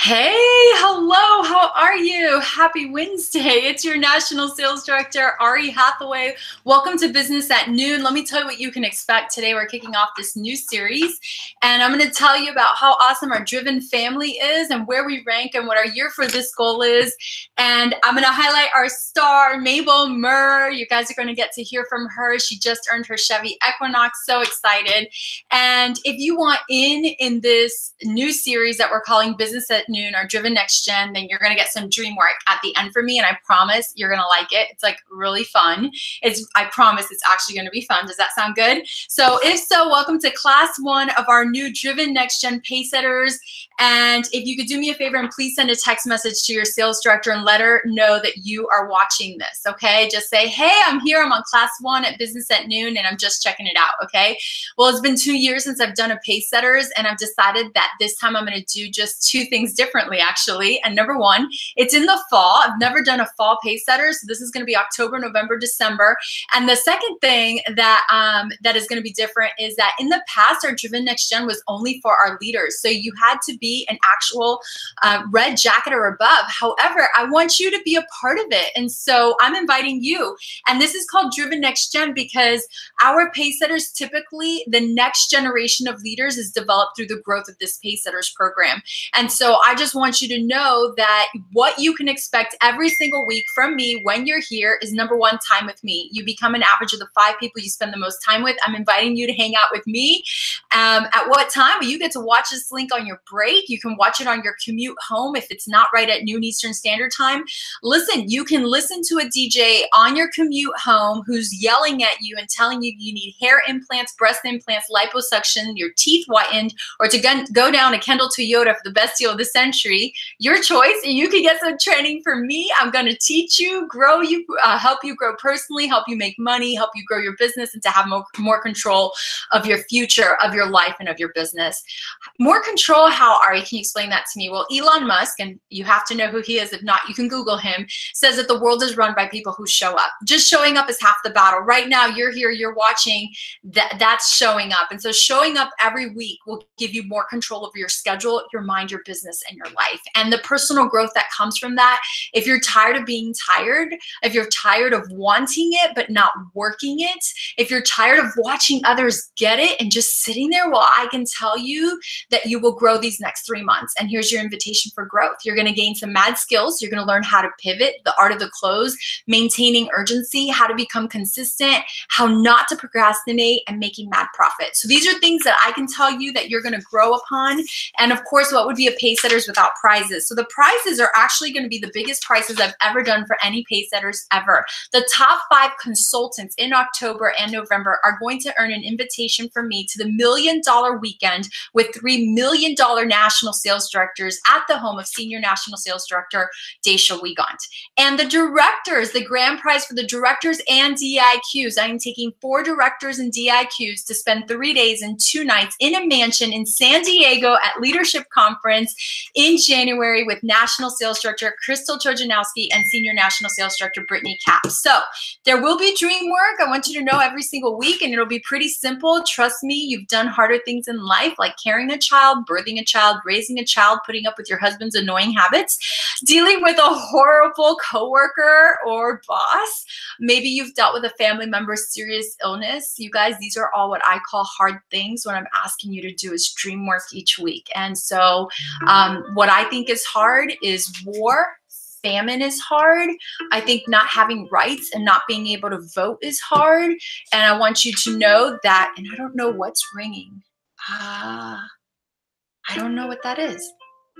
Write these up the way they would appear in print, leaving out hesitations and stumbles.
Hey, hello, how are you? Happy Wednesday. It's your National Sales Director, Auri Hatheway. Welcome to Business at Noon. Let me tell you what you can expect today. We're kicking off this new series, and I'm going to tell you about how awesome our driven family is and where we rank and what our year for this goal is. And I'm going to highlight our star, Mabel Murr. You guys are going to get to hear from her. She just earned her Chevy Equinox. So excited. And if you want in this new series that we're calling Business at Noon, or Driven Next Gen, then you're going to get some dream work at the end for me, and I promise you're going to like it. It's like really fun. I promise it's actually going to be fun. Does that sound good? So if so, welcome to class 1 of our new Driven Next Gen Pacesetters. And if you could do me a favor and please send a text message to your sales director and let her know that you are watching this, okay? Just say, hey, I'm here. I'm on class 1 at Business at Noon, and I'm just checking it out, okay? Well, it's been 2 years since I've done a Pacesetters, and I've decided that this time I'm going to do just 2 things differently, actually. And number 1, it's in the fall. I've never done a fall Pacesetter, so this is going to be October, November, December. And the second thing that that is going to be different is that in the past, our Driven Next Gen was only for our leaders. So you had to be an actual red jacket or above. However, I want you to be a part of it. And so I'm inviting you. And this is called Driven Next Gen because our Pacesetters, typically the next generation of leaders is developed through the growth of this Pacesetters program. And so I just want you to know that what you can expect every single week from me when you're here is number 1, time with me. You become an average of the 5 people you spend the most time with. I'm inviting you to hang out with me. At what time? Well, you get to watch this link on your break. You can watch it on your commute home if it's not right at noon Eastern Standard Time. Listen, you can listen to a DJ on your commute home who's yelling at you and telling you you need hair implants, breast implants, liposuction, your teeth whitened, or to go down to Kendall Toyota for the best deal of the century. Your choice, and you can get some training from me. I'm going to teach you, grow you, help you grow personally, help you make money, help you grow your business, and to have more control of your future, of your life, and of your business. More control, how, Ari? Can you explain that to me? Well, Elon Musk, and you have to know who he is. If not, you can Google him, says that the world is run by people who show up. Just showing up is half the battle. Right now, you're here, you're watching, that's showing up. And so showing up every week will give you more control over your schedule, your mind, your business, and your life. And the personal growth that comes from that, if you're tired of being tired, if you're tired of wanting it but not working it, if you're tired of watching others get it and just sitting there, well, I can tell you that you will grow these next 3 months. And here's your invitation for growth. You're going to gain some mad skills. You're going to learn how to pivot, the art of the close, maintaining urgency, how to become consistent, how not to procrastinate, and making mad profit. So these are things that I can tell you that you're going to grow upon. And of course, what would be a Pacesetters without prizes? So the prizes are actually going to be the biggest prizes I've ever done for any Pacesetters ever. The top 5 consultants in October and November are going to earn an invitation from me to the $1 Million Weekend with $3 million national sales directors at the home of Senior National Sales Director Daisha Wiegand. And the directors, the grand prize for the directors and DIQs, I am taking 4 directors and DIQs to spend 3 days and 2 nights in a mansion in San Diego at Leadership Conference in January with National Sales Director Crystal Trojanowski and Senior National Sales Director Brittany Kapp. So there will be dream work. I want you to know every single week, and it'll be pretty simple. Trust me, you've done harder things in life, like carrying a child, birthing a child, raising a child, putting up with your husband's annoying habits, dealing with a horrible coworker or boss. Maybe you've dealt with a family member's serious illness. You guys, these are all what I call hard things. What I'm asking you to do is dream work each week. And so what I think is hard is war. Famine is hard. I think not having rights and not being able to vote is hard. And I want you to know that, and I don't know what's ringing. I don't know what that is.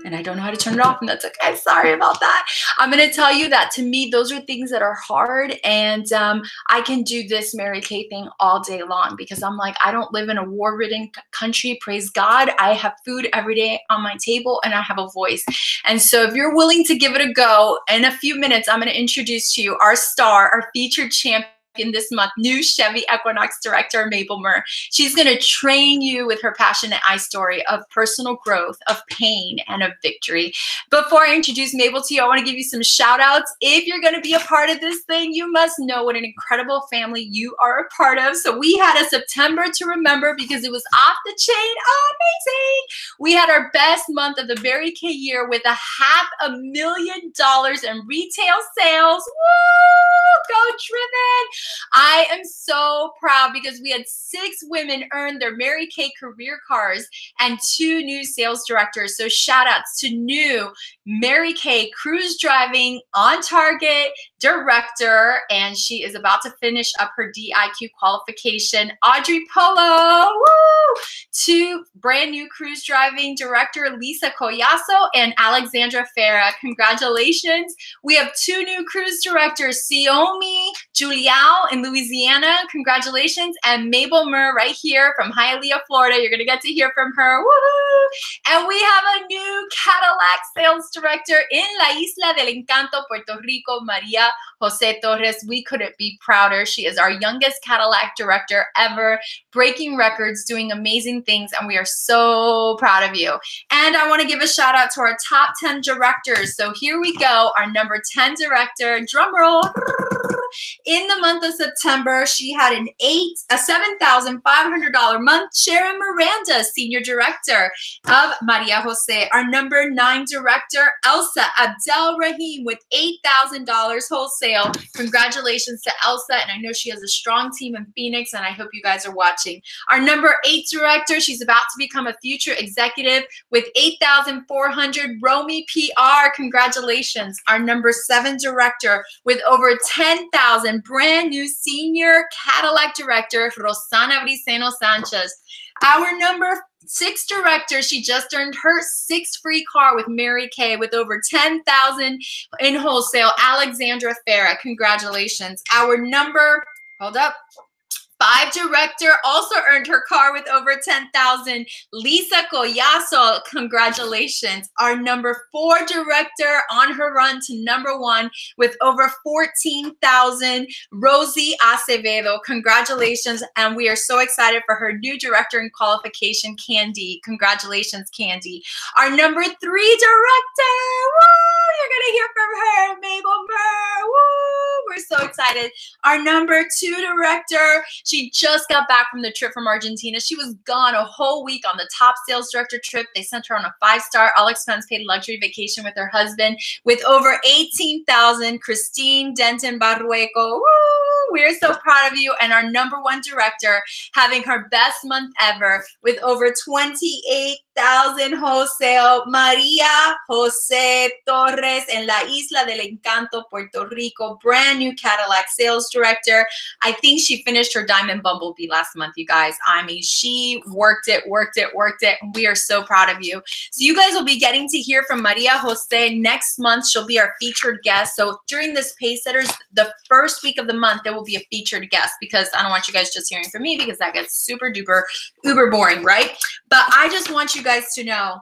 And I don't know how to turn it off, and that's okay. Sorry about that. I'm going to tell you that to me, those are things that are hard. And I can do this Mary Kay thing all day long because I'm like, I don't live in a war-ridden country. Praise God. I have food every day on my table, and I have a voice. And so if you're willing to give it a go, in a few minutes, I'm going to introduce to you our star, our featured champion in this month, new Chevy Equinox director, Mabel Murr. She's going to train you with her passionate story of personal growth, of pain, and of victory. Before I introduce Mabel to you, I want to give you some shout outs. If you're going to be a part of this thing, you must know what an incredible family you are a part of. So we had a September to remember because it was off the chain. Oh, amazing. We had our best month of the Mary Kay year with $500,000 in retail sales. Woo! Go Driven! I am so proud because we had 6 women earn their Mary Kay career cards and 2 new sales directors. So shout outs to new Mary Kay cruise driving on target director, and she is about to finish up her DIQ qualification, Audrey Polo. Woo! 2 brand new cruise driving director, Lisa Collazo and Alexandra Farah. Congratulations. We have 2 new cruise directors, Siomi Juliao in Louisiana. Congratulations. And Mabel Murr right here from Hialeah, Florida. You're going to get to hear from her. Woo! And we have a new Cadillac sales director in La Isla del Encanto, Puerto Rico, Maria Jose Torres. We couldn't be prouder. She is our youngest Cadillac director ever, breaking records, doing amazing things, and we are so proud of you. And I want to give a shout out to our top 10 directors. So here we go, our number 10 director, drum roll. In the month of September, she had a $7,500 month. Sharon Miranda, Senior Director of Maria Jose. Our number 9 director, Elsa Abdel Rahim, with $8,000 wholesale. Congratulations to Elsa, and I know she has a strong team in Phoenix, and I hope you guys are watching. Our number 8 director, she's about to become a future executive with $8,400, Romy PR. Congratulations. Our number 7 director with over $10,000, brand new senior Cadillac director, Rosana Briceno Sanchez. Our number 6 director, she just earned her 6th free car with Mary Kay with over $10,000 in wholesale, Alexandra Farah. Congratulations. Our number, hold up, 5 director also earned her car with over $10,000. Lisa Collazo, congratulations. Our number 4 director on her run to number 1 with over $14,000. Rosie Acevedo, congratulations. And we are so excited for her new director in qualification, Candy. Congratulations, Candy. Our number 3 director, woo, you're gonna hear from her, Mabel Murr. Woo, we're so excited. Our number 2 director, she just got back from the trip from Argentina. She was gone a whole week on the top sales director trip. They sent her on a 5-star, all expense paid luxury vacation with her husband with over $18,000. Christine Denton Barrueco. Woo! We're so proud of you. And our number 1 director having her best month ever with over $28,000 wholesale, Maria Jose Torres in La Isla del Encanto, Puerto Rico, brand new Cadillac sales director. I think she finished her Diamond Bumblebee last month, you guys. I mean, she worked it. We are so proud of you. So you guys will be getting to hear from Maria Jose next month. She'll be our featured guest. So during this Pacesetters, the first week of the month, there will be a featured guest because I don't want you guys just hearing from me because that gets super duper uber boring, right? But I just want you guys to know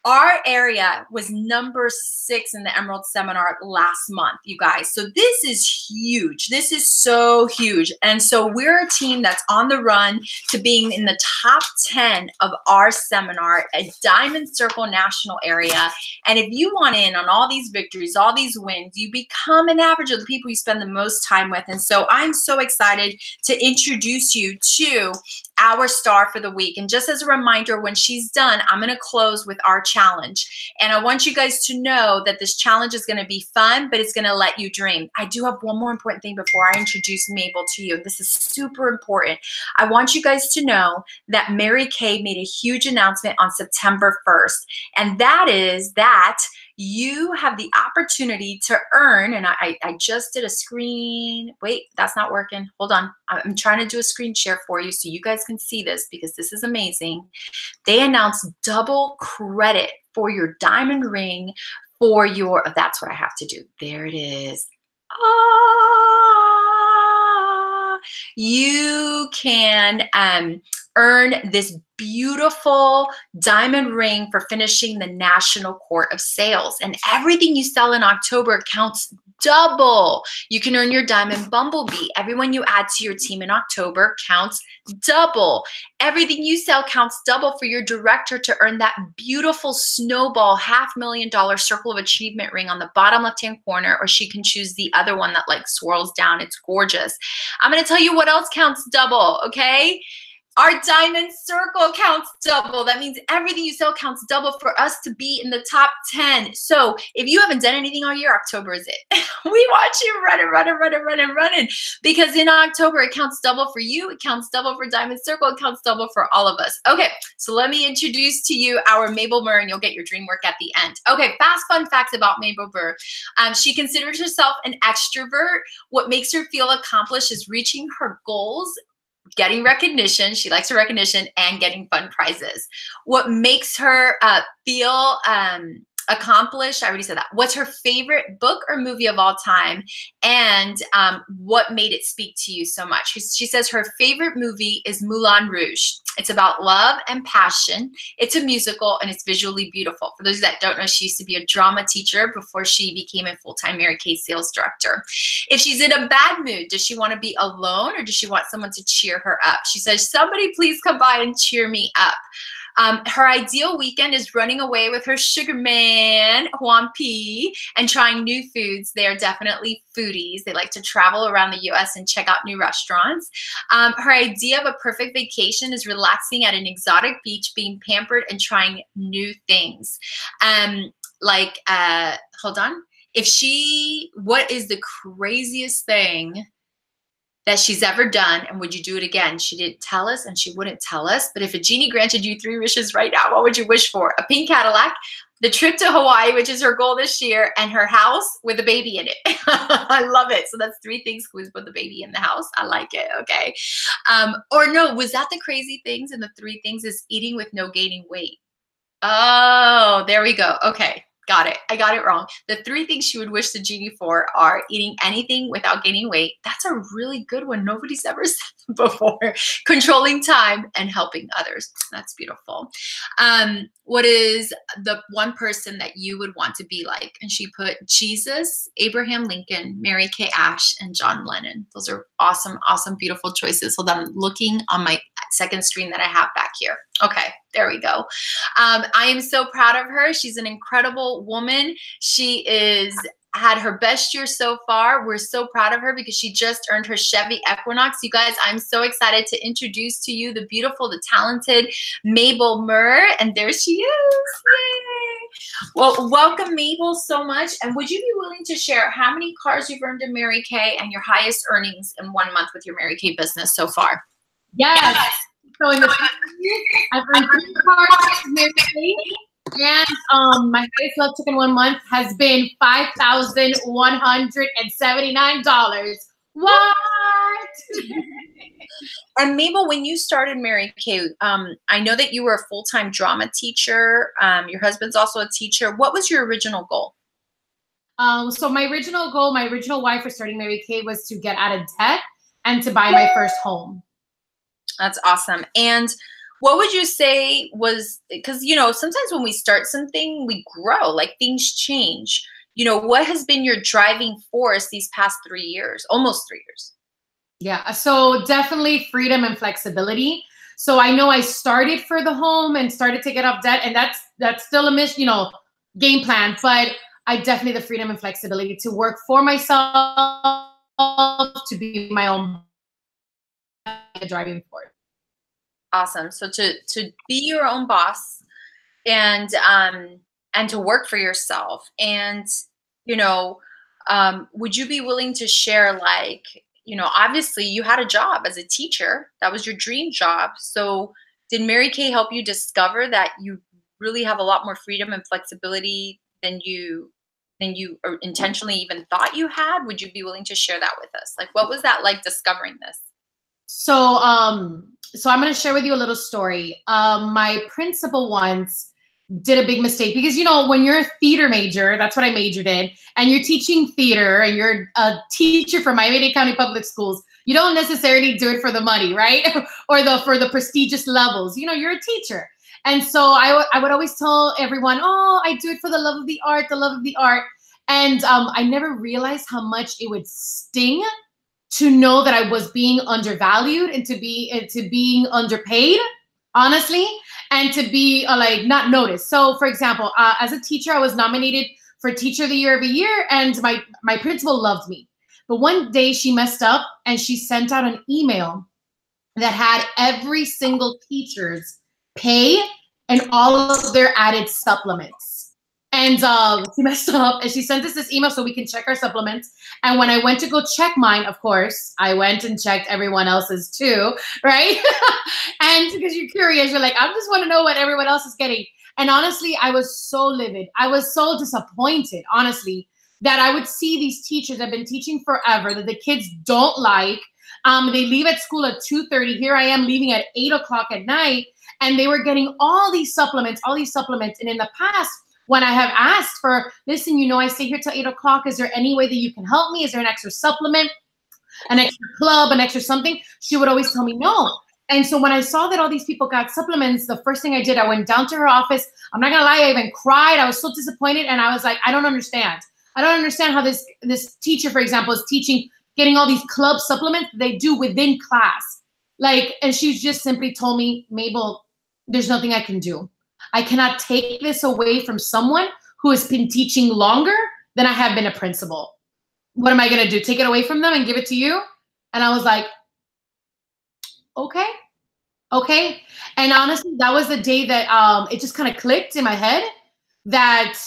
our area was number 6 in the Emerald Seminar last month, you guys. So this is huge. This is so huge. And so we're a team that's on the run to being in the top 10 of our seminar at Diamond Circle National Area. And if you want in on all these victories, all these wins, you become an average of the people you spend the most time with. And so I'm so excited to introduce you to our star for the week. And just as a reminder, when she's done, I'm going to close with our challenge. And I want you guys to know that this challenge is going to be fun, but it's going to let you dream. I do have one more important thing before I introduce Mabel to you. This is super important. I want you guys to know that Mary Kay made a huge announcement on September 1st. And that is that you have the opportunity to earn, and I just did a screen, wait, that's not working. Hold on. I'm trying to do a screen share for you so you guys can see this because this is amazing. They announced double credit for your diamond ring for your, that's what I have to do. There it is. You can earn this beautiful diamond ring for finishing the National Court of Sales. And everything you sell in October counts double. You can earn your Diamond Bumblebee. Everyone you add to your team in October counts double. Everything you sell counts double for your director to earn that beautiful snowball $500,000 Circle of Achievement ring on the bottom left-hand corner, or she can choose the other one that like swirls down. It's gorgeous. I'm going to tell you what else counts double, okay? Our diamond circle counts double. That means everything you sell counts double for us to be in the top 10. So if you haven't done anything all year, October is it. We want you running, because in October, it counts double for you. It counts double for Diamond Circle. It counts double for all of us. Okay, so let me introduce to you our Mabel Burr, and you'll get your dream work at the end. Okay, fast fun facts about Mabel Burr. She considers herself an extrovert. What makes her feel accomplished is reaching her goals, getting recognition. She likes her recognition, and getting fun prizes. What makes her feel accomplished? I already said that. What's her favorite book or movie of all time? And what made it speak to you so much? She says her favorite movie is Moulin Rouge. It's about love and passion. It's a musical, and it's visually beautiful. For those that don't know, she used to be a drama teacher before she became a full-time Mary Kay sales director. If she's in a bad mood, does she want to be alone, or does she want someone to cheer her up? She says, somebody please come by and cheer me up. Her ideal weekend is running away with her sugar man, Juan P., and trying new foods. They are definitely foodies. They like to travel around the U.S. and check out new restaurants. Her idea of a perfect vacation is relaxing at an exotic beach, being pampered, and trying new things. Hold on. What is the craziest thing that she's ever done, and would you do it again? She didn't tell us, and she wouldn't tell us, but if a genie granted you 3 wishes right now, what would you wish for? A pink Cadillac, the trip to Hawaii, which is her goal this year, and her house with a baby in it. I love it. So that's 3 things with the baby in the house. I like it. Okay. Or no, was that the crazy things? And the 3 things is eating with no gaining weight. Oh, there we go. Okay. Got it. I got it wrong. The 3 things she would wish the genie for are eating anything without gaining weight. That's a really good one. Nobody's ever said it before. Controlling time, and helping others. That's beautiful. What is the one person that you would want to be like? And she put Jesus, Abraham Lincoln, Mary Kay Ash, and John Lennon. Those are awesome, awesome, beautiful choices. Hold on, I'm looking on my second screen that I have back here. Okay, there we go. I am so proud of her. She's an incredible woman. She had her best year so far. We're so proud of her because she just earned her Chevy Equinox. You guys, I'm so excited to introduce to you the beautiful, the talented Mabel Burr. And there she is. Yay. Well, welcome, Mabel, so much. And would you be willing to share how many cars you've earned in Mary Kay and your highest earnings in 1 month with your Mary Kay business so far? Yes. So in the 5 years, I've earned 3 cars in Mary Kay. And my highest love tip in 1 month has been $5,179. What? And Mabel, when you started Mary Kay, I know that you were a full-time drama teacher. Your husband's also a teacher. What was your original goal? So my original goal, my original why for starting Mary Kay was to get out of debt and to buy my first home. That's awesome. And what would you say was, because, you know, sometimes when we start something, we grow, like things change. You know, what has been your driving force these past 3 years, almost 3 years? Yeah, so definitely freedom and flexibility. So I know I started for the home and started to get off debt, and that's still a game plan, but I definitely the freedom and flexibility to work for myself, to be my own driving force. Awesome. So to be your own boss and to work for yourself, and, you know, would you be willing to share, like, you know, obviously you had a job as a teacher. That was your dream job. So did Mary Kay help you discover that you really have a lot more freedom and flexibility than you intentionally even thought you had? Would you be willing to share that with us? Like, what was that like discovering this? So, so I'm going to share with you a little story. My principal once did a big mistake because, you know, when you're a theater major, that's what I majored in, and you're teaching theater and you're a teacher for Miami-Dade County Public Schools, you don't necessarily do it for the money, right? Or for the prestigious levels. You know, you're a teacher. And so I would always tell everyone, oh, I do it for the love of the art, the love of the art. And I never realized how much it would sting to know that I was being undervalued and to being underpaid, honestly, and to be like not noticed. So for example, as a teacher, I was nominated for Teacher of the Year every year, and my principal loved me. But one day she messed up and she sent out an email that had every single teacher's pay and all of their added supplements. And she messed up and she sent us this email so we can check our supplements. And when I went to go check mine, of course, I went and checked everyone else's too, right? And because you're curious, you're like, I just want to know what everyone else is getting. And honestly, I was so livid. I was so disappointed, honestly, that I would see these teachers that have been teaching forever that the kids don't like. They leave at school at 2:30. Here I am leaving at 8 o'clock at night. And they were getting all these supplements. And in the past, when I have asked for, listen, you know, I stay here till 8 o'clock. Is there any way that you can help me? Is there an extra supplement, an extra club, an extra something? She would always tell me no. And so when I saw that all these people got supplements, the first thing I did, I went down to her office. I'm not gonna lie, I even cried. I was so disappointed. And I was like, I don't understand. I don't understand how this teacher, for example, is teaching, getting all these club supplements they do within class. Like, and she just simply told me, Mabel, there's nothing I can do. I cannot take this away from someone who has been teaching longer than I have been a principal. What am I going to do? Take it away from them and give it to you? And I was like, okay. And honestly, that was the day that it just kind of clicked in my head that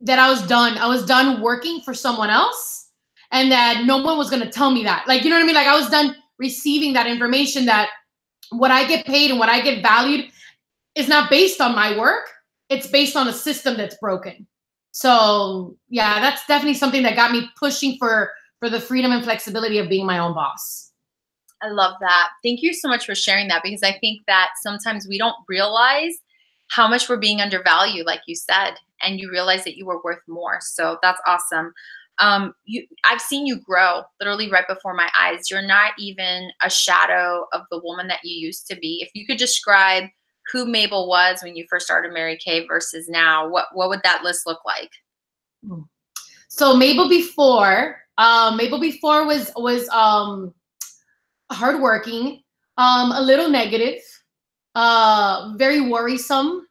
that I was done. I was done working for someone else and that no one was going to tell me that. Like, you know what I mean? Like I was done receiving that information that what I get paid and what I get valued is not based on my work. It's based on a system that's broken. So yeah, that's definitely something that got me pushing for the freedom and flexibility of being my own boss. I love that. Thank you so much for sharing that, because I think that sometimes we don't realize how much we're being undervalued, like you said, and you realize that you were worth more. So that's awesome. I've seen you grow literally right before my eyes. You're not even a shadow of the woman that you used to be. If you could describe who Mabel was when you first started Mary Kay versus now, what would that list look like? So Mabel before was hardworking, a little negative, very worrisome,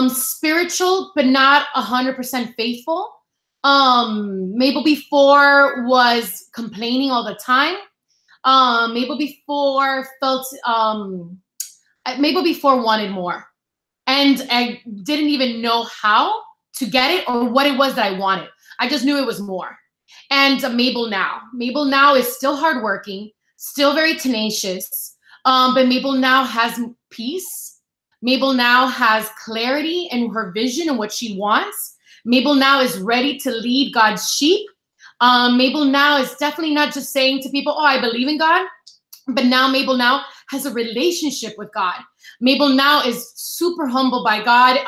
spiritual, but not 100% faithful. Mabel before was complaining all the time. Mabel before Mabel before wanted more, and I didn't even know how to get it or what it was that I wanted. I just knew it was more. And Mabel now is still hardworking, still very tenacious, but Mabel now has peace. Mabel now has clarity in her vision and what she wants. Mabel now is ready to lead God's sheep. Mabel now is definitely not just saying to people, oh, I believe in God, but now Mabel now has a relationship with God. Mabel now is super humbled by God.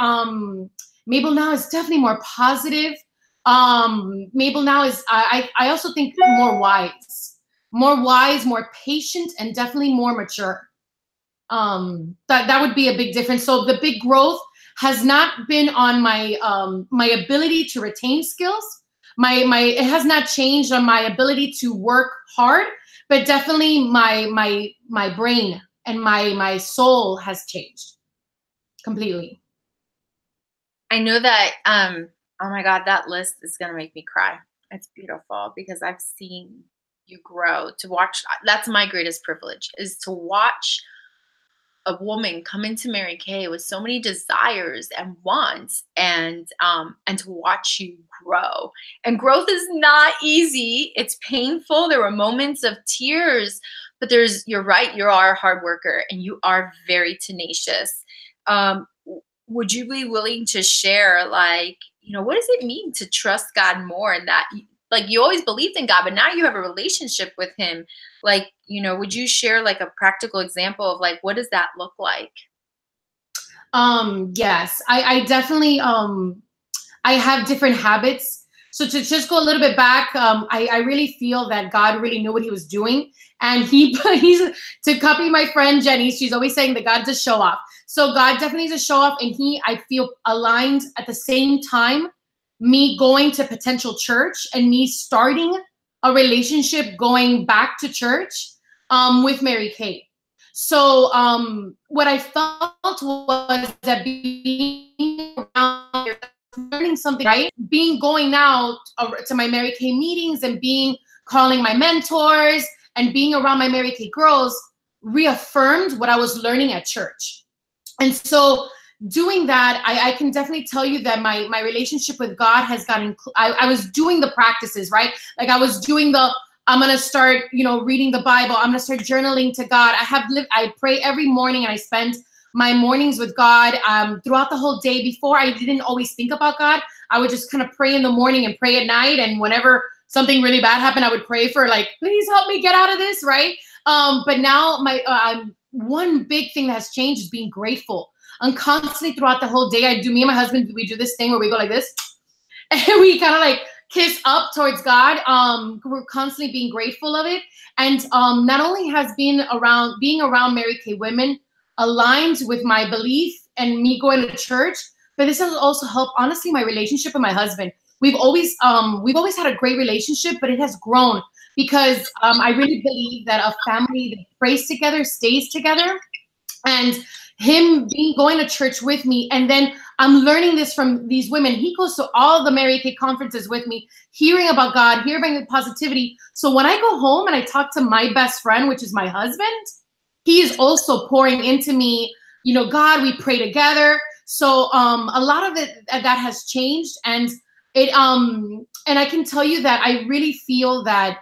Mabel now is definitely more positive. Mabel now is, I also think more wise, more patient, and definitely more mature. That would be a big difference. So the big growth has not been on my my ability to retain skills. It has not changed on my ability to work hard, but definitely my brain and my soul has changed completely. I know that oh my God, that list is gonna make me cry. It's beautiful because I've seen you grow. To watch, that's my greatest privilege, is to watch a woman come into Mary Kay with so many desires and wants, and to watch you grow. And growth is not easy. It's painful. There were moments of tears, but you're right, you are a hard worker and you are very tenacious. Would you be willing to share, like, you know, what does it mean to trust God more, and that, like, you always believed in God, but now you have a relationship with him? Like, you know, would you share like a practical example of like, what does that look like? Yes, I definitely, I have different habits. So to just go a little bit back, I really feel that God really knew what he was doing. And he's to copy my friend Jenny. She's always saying that God's a show off. So God definitely is a show off. And I feel aligned at the same time, me going to potential church and me starting a relationship going back to church with Mary Kay. So what I felt was that being around, learning something, right? Going now to my Mary Kay meetings and calling my mentors and being around my Mary Kay girls, reaffirmed what I was learning at church. And so doing that, I can definitely tell you that my relationship with God has gotten, I was doing the practices, right? Like I was doing I'm going to start, reading the Bible. I'm going to start journaling to God. I pray every morning, and I spend my mornings with God throughout the whole day. Before, I didn't always think about God. I would just kind of pray in the morning and pray at night. And whenever something really bad happened, I would pray for like, please help me get out of this, right? But now one big thing that has changed is being grateful. And constantly throughout the whole day, me and my husband, we do this thing where we go like this, and we kind of like kiss up towards God. We're constantly being grateful of it. And not only has being around Mary Kay women aligned with my belief and me going to church, but this has also helped, honestly, my relationship with my husband. We've always had a great relationship, but it has grown because I really believe that a family that prays together stays together. And him going to church with me, and then I'm learning this from these women. He goes to all the Mary Kay conferences with me, hearing about God, hearing about positivity. So when I go home and I talk to my best friend, which is my husband, he is also pouring into me, God, we pray together. So a lot of it that has changed, and and I can tell you that I really feel that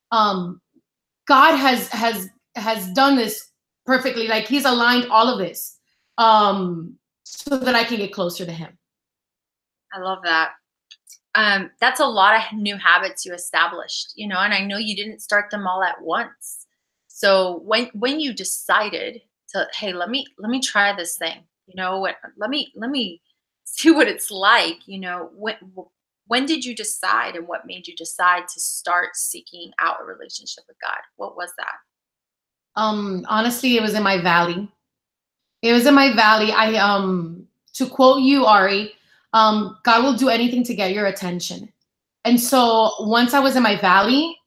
God has done this perfectly. Like he's aligned all of this so that I can get closer to him. I love that. That's a lot of new habits you established, and I know you didn't start them all at once. So when you decided to, hey, let me try this thing, let me see what it's like, when did you decide, and what made you decide to start seeking out a relationship with God? What was that? Honestly, it was in my valley. It was in my valley. To quote you, Auri, God will do anything to get your attention. And so once I was in my valley,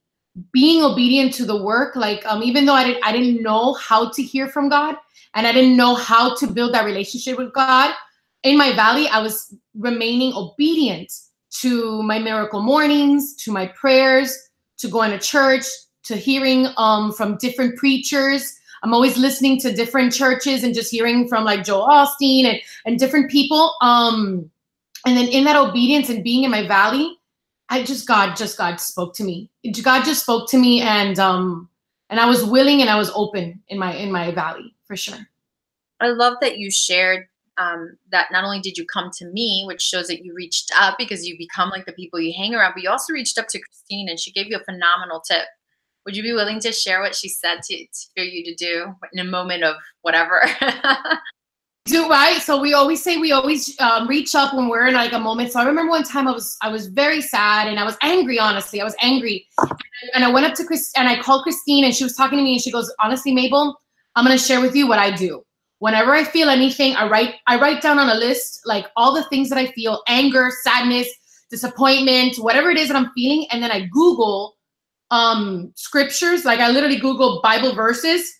being obedient to the work, like even though I didn't know how to hear from God, and I didn't know how to build that relationship with God, in my valley, I was remaining obedient to my miracle mornings, to my prayers, to going to church, to hearing from different preachers. I'm always listening to different churches and just hearing from like Joel Osteen and different people. And then in that obedience and being in my valley, God spoke to me. God just spoke to me, and I was willing and I was open in my valley, for sure. I love that you shared that not only did you come to me, which shows that you reached up because you become like the people you hang around, but you also reached up to Christine, and she gave you a phenomenal tip. Would you be willing to share what she said for you to do in a moment of whatever? Right. So we always reach up when we're in like a moment. So I remember one time I was very sad and I was angry. Honestly, I was angry, and I went up to Chris and I called Christine, and she was talking to me, and she goes, "Honestly, Mabel, I'm gonna share with you what I do. Whenever I feel anything, I write down on a list like all the things that I feel: anger, sadness, disappointment, whatever it is that I'm feeling, and then I Google scriptures. Like I literally Google Bible verses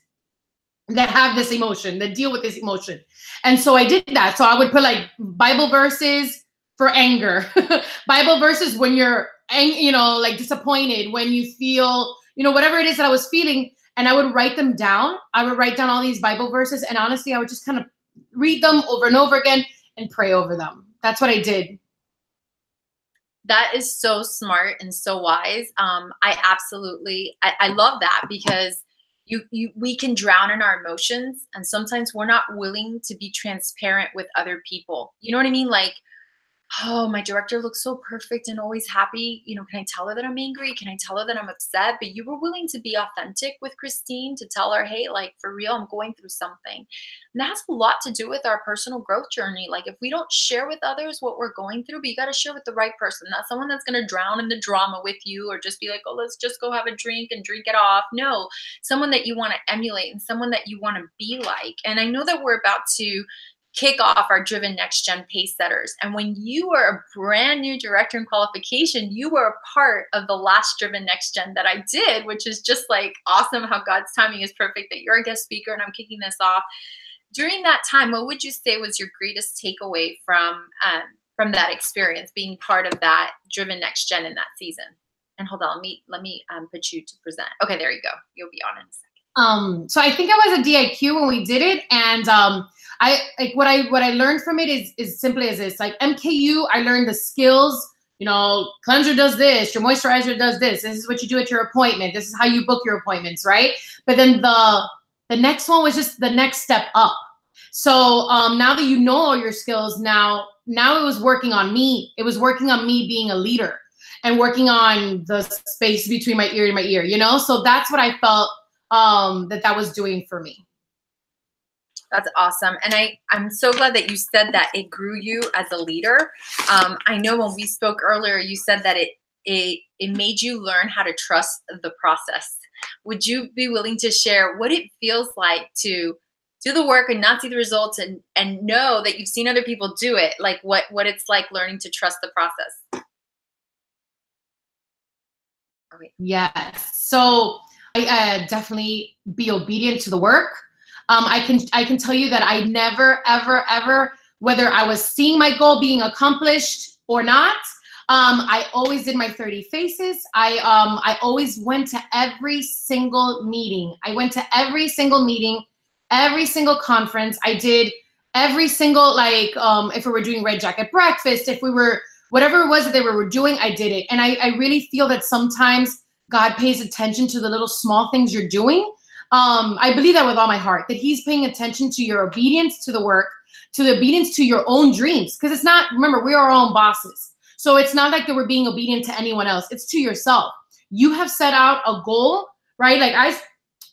that have this emotion, that deal with this emotion." And so I did that. So I would put like Bible verses for anger, Bible verses when you're like disappointed, when you feel, whatever it is that I was feeling, and I would write them down. I would write down all these Bible verses, and honestly, I would just kind of read them over and over again and pray over them. That's what I did. That is so smart and so wise. I love that, because we can drown in our emotions, and sometimes we're not willing to be transparent with other people. You know what I mean? Like, oh, my director looks so perfect and always happy. Can I tell her that I'm angry? Can I tell her that I'm upset? But you were willing to be authentic with Christine, to tell her, hey, like for real, I'm going through something. And that has a lot to do with our personal growth journey. Like if we don't share with others what we're going through, but you got to share with the right person, not someone that's going to drown in the drama with you, or just be like, oh, let's just go have a drink and drink it off. No, someone that you want to emulate and someone that you want to be like. And I know that we're about to kick off our Driven Next Gen Pace Setters. And when you were a brand new director in qualification, you were a part of the last Driven Next Gen that I did, which is just like awesome how God's timing is perfect, that you're a guest speaker and I'm kicking this off. During that time, what would you say was your greatest takeaway from that experience, being part of that Driven Next Gen in that season? And hold on, let me put you to present. Okay, there you go. You'll be on in a second. So I think I was a DIQ when we did it, and I like what I learned from it is simply as this. Like MKU, I learned the skills. You know, cleanser does this, your moisturizer does this. This is what you do at your appointment. This is how you book your appointments, right? But then the next one was just the next step up. So now that you know all your skills, now it was working on me. It was working on me being a leader and working on the space between my ear and my ear, you know? So that's what I felt that was doing for me. That's awesome. And I'm so glad that you said that it grew you as a leader. I know when we spoke earlier, you said that it made you learn how to trust the process. Would you be willing to share what it feels like to do the work and not see the results and know that you've seen other people do it? Like what it's like learning to trust the process? Okay. Yes. So I definitely be obedient to the work. I can tell you that I never, ever, ever, whether I was seeing my goal being accomplished or not, I always did my 30 faces. I always went to every single meeting. I went to every single meeting, every single conference. I did every single, like, if we were doing red jacket breakfast, if we were, whatever it was that they were doing, I did it. And I really feel that sometimes God pays attention to the little small things you're doing. I believe that with all my heart, that he's paying attention to your obedience to the work, to the obedience to your own dreams. Because it's not, remember, we're our own bosses. So it's not like that we're being obedient to anyone else. It's to yourself. You have set out a goal, right? Like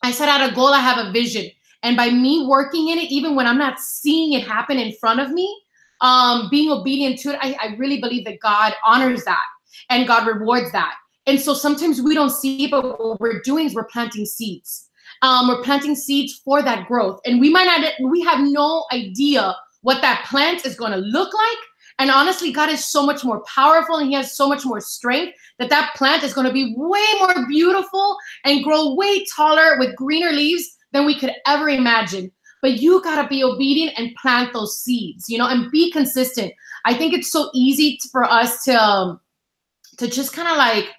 I set out a goal, I have a vision. And by me working in it, even when I'm not seeing it happen in front of me, being obedient to it, I really believe that God honors that and God rewards that. And so sometimes we don't see it, but what we're doing is we're planting seeds. We're planting seeds for that growth. And we have no idea what that plant is going to look like. And honestly, God is so much more powerful and he has so much more strength that plant is going to be way more beautiful and grow way taller with greener leaves than we could ever imagine. But you got to be obedient and plant those seeds, you know, and be consistent. I think it's so easy for us to just kind of like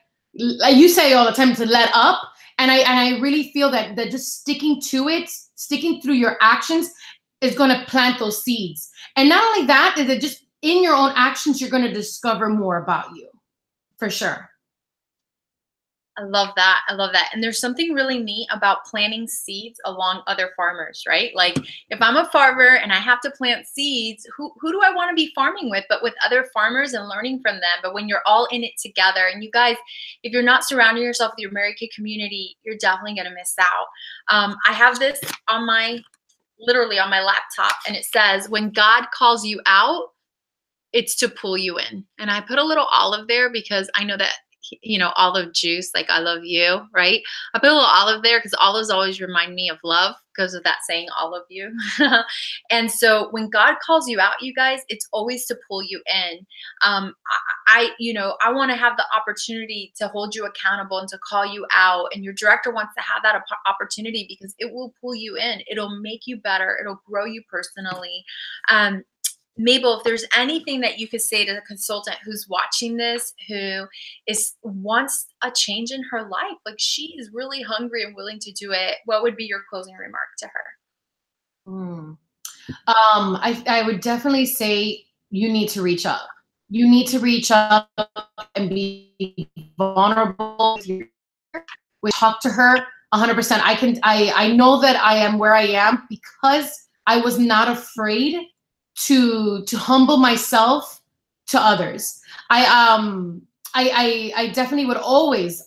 you say all the time, to let up. And I really feel that just sticking to it, sticking through your actions is going to plant those seeds. And not only that, is it just in your own actions, you're going to discover more about you, for sure. I love that. I love that. And there's something really neat about planting seeds along other farmers, right? Like if I'm a farmer and I have to plant seeds, who do I want to be farming with, but with other farmers and learning from them? But when you're all in it together, and you guys, if you're not surrounding yourself with your Mary Kay community, you're definitely going to miss out. I have this on literally on my laptop, and it says, when God calls you out, it's to pull you in. And I put a little olive there because I know that, you know, olive juice, like I love you, right? I put a little olive there because olives always remind me of love because of that saying, all of you. And so when God calls you out, you guys, it's always to pull you in. I want to have the opportunity to hold you accountable and to call you out. And your director wants to have that opportunity because it will pull you in. It'll make you better. It'll grow you personally. Mabel, if there's anything that you could say to the consultant who's watching this, who wants a change in her life, like she is really hungry and willing to do it, what would be your closing remark to her? I would definitely say you need to reach up. You need to reach up and be vulnerable. We talk to her 100%. I know that I am where I am because I was not afraid to humble myself to others. I definitely would always,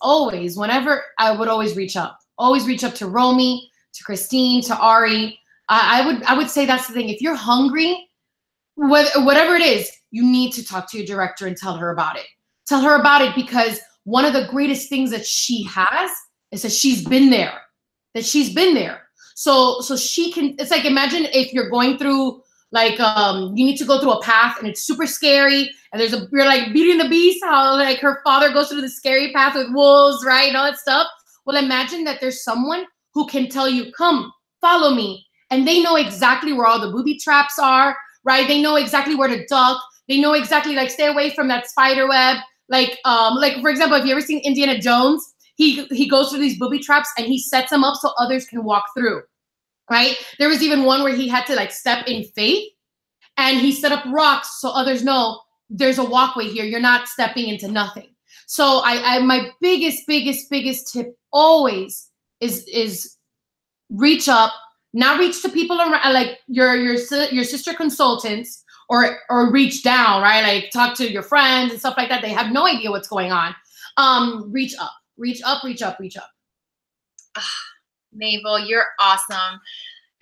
whenever I would always reach up to Romy, to Christine, to Auri. I would say that's the thing. If you're hungry, whatever it is, you need to talk to your director and tell her about it. Tell her about it because one of the greatest things that she has is that she's been there. So she can, it's like, imagine if you're going through, like, you need to go through a path and it's super scary. And you're like Beauty and the Beast, how like her father goes through the scary path with wolves, right? And all that stuff. Well, imagine that there's someone who can tell you, come, follow me. And they know exactly where all the booby traps are, right? They know exactly where to duck. They know exactly, like, stay away from that spider web. Like, for example, if you ever seen Indiana Jones, he goes through these booby traps and he sets them up so others can walk through, right? There was even one where he had to like step in faith, and he set up rocks so others know there's a walkway here. You're not stepping into nothing. So I my biggest tip always is reach up, not reach to people around, like your sister consultants, or reach down, right? Like talk to your friends and stuff like that. They have no idea what's going on. Reach up, reach up, reach up, reach up. Mabel, you're awesome.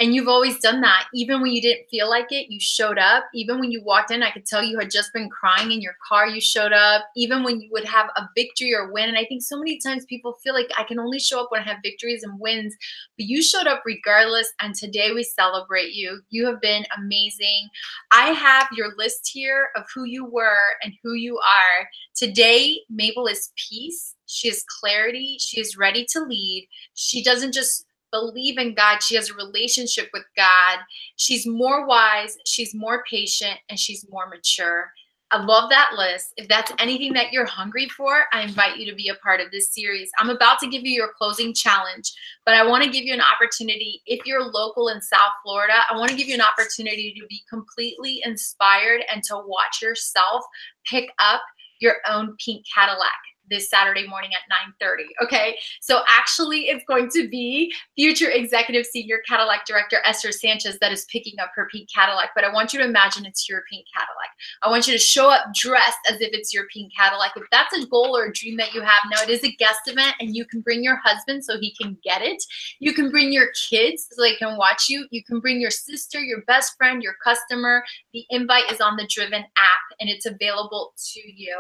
And you've always done that. Even when you didn't feel like it, you showed up. Even when you walked in, I could tell you had just been crying in your car, you showed up. Even when you would have a victory or win. And I think so many times people feel like I can only show up when I have victories and wins, but you showed up regardless. And today we celebrate you. You have been amazing. I have your list here of who you were and who you are. Today, Mabel is peace. She is clarity. She is ready to lead. She doesn't just believe in God. She has a relationship with God. She's more wise, she's more patient, and she's more mature. I love that list. If that's anything that you're hungry for, I invite you to be a part of this series. I'm about to give you your closing challenge, but I want to give you an opportunity. If you're local in South Florida, I want to give you an opportunity to be completely inspired and to watch yourself pick up your own pink Cadillac this Saturday morning at 9:30. Okay, so actually it's going to be future executive senior Cadillac director Esther Sanchez that is picking up her pink Cadillac. But I want you to imagine it's your pink Cadillac. I want you to show up dressed as if it's your pink Cadillac. If that's a goal or a dream that you have, now it is a guest event and you can bring your husband so he can get it. You can bring your kids so they can watch you. You can bring your sister, your best friend, your customer. The invite is on the Driven app and it's available to you.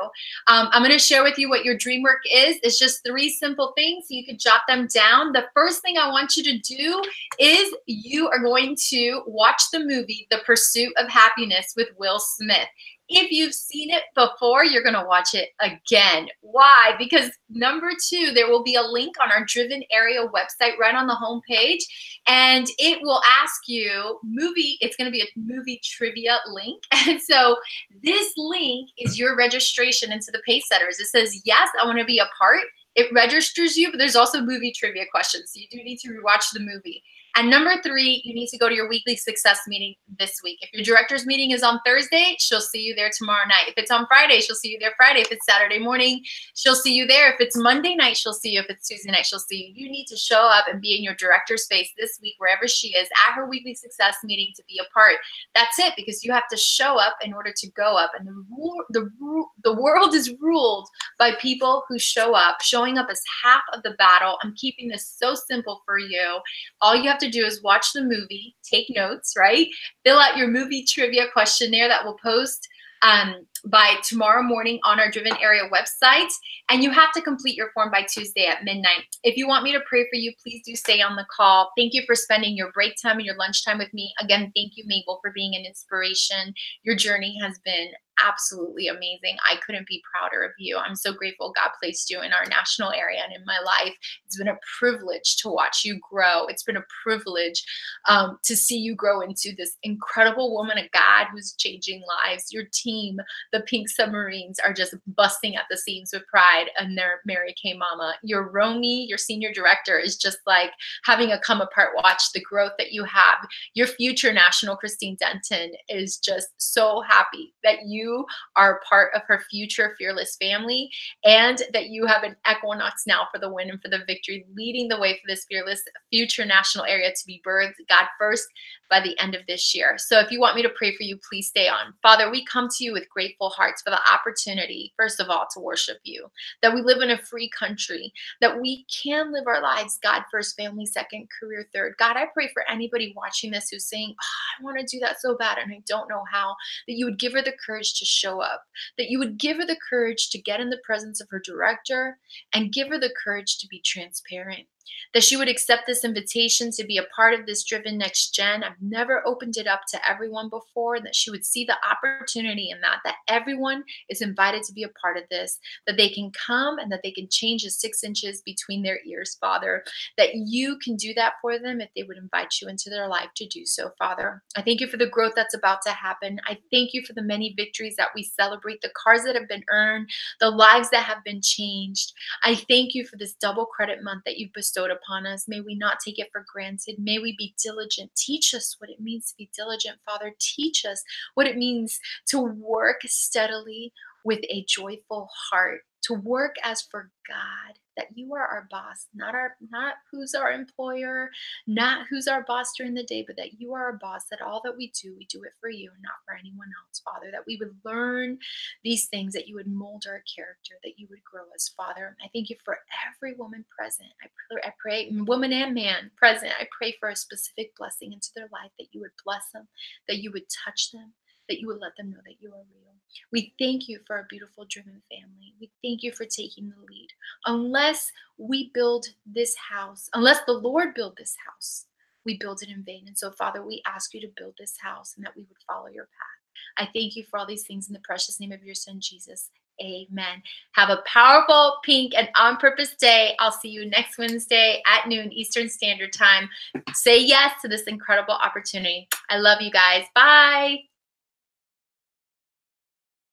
I'm going to share with you what your dream work is. It's just 3 simple things. So you could jot them down. The first thing I want you to do is you are going to watch the movie, The Pursuit of Happiness with Will Smith. If you've seen it before, you're going to watch it again. Why? Because number 2, there will be a link on our Driven area website right on the home page, and it will ask you it's going to be a movie trivia link. And so this link is your registration into the Pacesetters. It says, yes, I want to be a part. It registers you, but there's also movie trivia questions. So you do need to rewatch the movie. And number 3, you need to go to your weekly success meeting this week. If your director's meeting is on Thursday, she'll see you there tomorrow night. If it's on Friday, she'll see you there Friday. If it's Saturday morning, she'll see you there. If it's Monday night, she'll see you. If it's Tuesday night, she'll see you. You need to show up and be in your director's space this week, wherever she is, at her weekly success meeting to be a part. That's it, because you have to show up in order to go up. And the world is ruled by people who show up. Showing up is half of the battle. I'm keeping this so simple for you. All you have to do is watch the movie, take notes, right? Fill out your movie trivia questionnaire that we'll post by tomorrow morning on our Driven area website. And you have to complete your form by Tuesday at midnight. If you want me to pray for you, please do stay on the call. Thank you for spending your break time and your lunchtime with me. Again, thank you, Mabel, for being an inspiration. Your journey has been absolutely amazing. I couldn't be prouder of you. I'm so grateful God placed you in our national area and in my life. It's been a privilege to watch you grow. It's been a privilege to see you grow into this incredible woman of God who's changing lives. Your team, the Pink Submarines, are just busting at the seams with pride, and they're Mary Kay Mama. Your Romy, your senior director, is just like having a come apart watch the growth that you have. Your future national Christine Denton is just so happy that you are part of her future fearless family, and that you have an Equinox now for the win and for the victory, leading the way for this fearless future national area to be birthed, God first, by the end of this year. So if you want me to pray for you, please stay on. Father, we come to you with grateful hearts for the opportunity, first of all, to worship you, that we live in a free country, that we can live our lives, God first, family second, career third. God, I pray for anybody watching this who's saying, I want to do that so bad and I don't know how, that you would give her the courage to show up, that you would give her the courage to get in the presence of her director and give her the courage to be transparent. that she would accept this invitation to be a part of this Driven Next Gen. I've never opened it up to everyone before, that she would see the opportunity in that everyone is invited to be a part of this, that they can come and that they can change the 6 inches between their ears, Father, that you can do that for them if they would invite you into their life to do so, Father. I thank you for the growth that's about to happen. I thank you for the many victories that we celebrate, the cars that have been earned, the lives that have been changed. I thank you for this double credit month that you've bestowed upon us. May we not take it for granted. May we be diligent. Teach us what it means to be diligent, Father. Teach us what it means to work steadily with a joyful heart, to work as for God, that you are our boss, not who's our employer, not who's our boss during the day, but that you are our boss, that all that we do it for you and not for anyone else, Father, that we would learn these things, that you would mold our character, that you would grow us, Father. I thank you for every woman present. I pray, woman and man present, I pray for a specific blessing into their life, that you would bless them, that you would touch them, that you would let them know that you are real. We thank you for a beautiful Driven family. We thank you for taking the lead. Unless we build this house, unless the Lord build this house, we build it in vain. And so, Father, we ask you to build this house and that we would follow your path. I thank you for all these things in the precious name of your son, Jesus. Amen. Have a powerful, pink, and on purpose day. I'll see you next Wednesday at noon Eastern Standard Time. Say yes to this incredible opportunity. I love you guys. Bye.